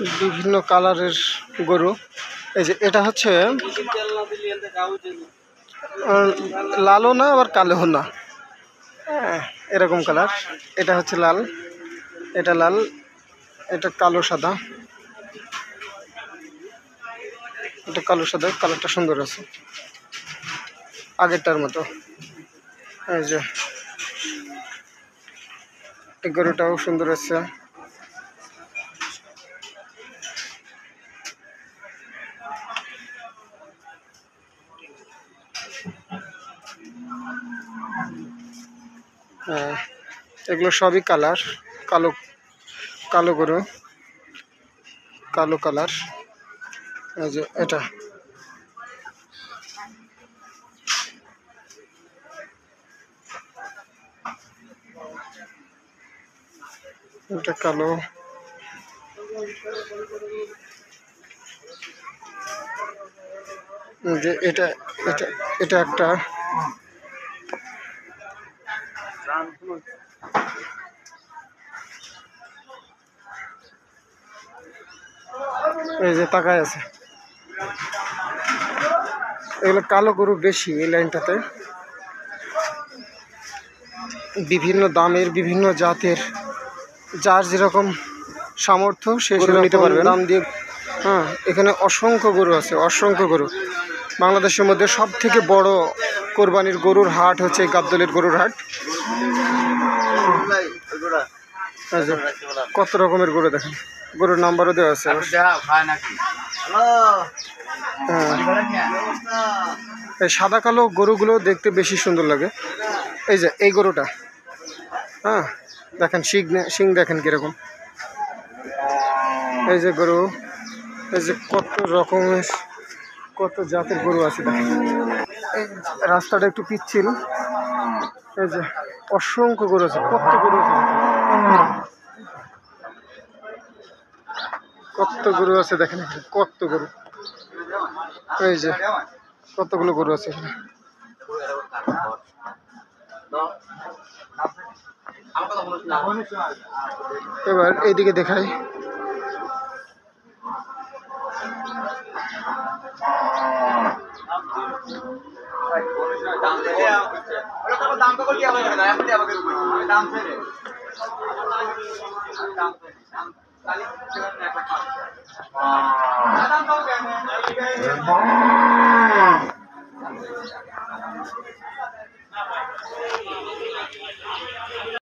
বিভিন্ন কালারের গরু। এই যে এটা হচ্ছে লালও না আবার কালো না, হ্যাঁ এরকম কালার। এটা হচ্ছে লাল, এটা লাল, এটা কালো সাদা, এটা কালো সাদা। কালারটা সুন্দর আছে আগেরটার মতো। এই যে এই গরুটাও সুন্দর আছে। হ্যাঁ এগুলো সবই কালার, কালো কালো গরু, কালো কালার। এই যে এটা এটা কালো, যে এটা এটা এটা একটা এই যে তাকায় আছে। এগুলো কালো গরু বেশি এই লাইনটাতে, বিভিন্ন দামের বিভিন্ন জাতের, যার যেরকম সামর্থ্য সে সেরকম নিতে পারবে দাম দিয়ে। হ্যাঁ এখানে অসংখ্য গরু আছে, অসংখ্য গরু। বাংলাদেশের মধ্যে সব থেকে বড় কোরবানির গরুর হাট হচ্ছে এই গাবতলীর গরুর হাট। কত রকমের গরু দেখেন, গরুর নাম্বারও দেওয়া আছে। এই সাদা কালো গরুগুলো দেখতে বেশি সুন্দর লাগে। এই যে এই গরুটা, হ্যাঁ দেখেন শিং দেখেন কিরকম। এই যে গরু, এই যে কত রকমের কত জাতের গরু আছে দেখেন। এই রাস্তাটা একটু পিচ্ছিল। এই যে অসংখ্য গরু আছে, কত গরু আছে, কত গরু আছে দেখেন, কত গরু। এই যে কতগুলো গরু আছে এখানে। এবার এইদিকে দেখাই।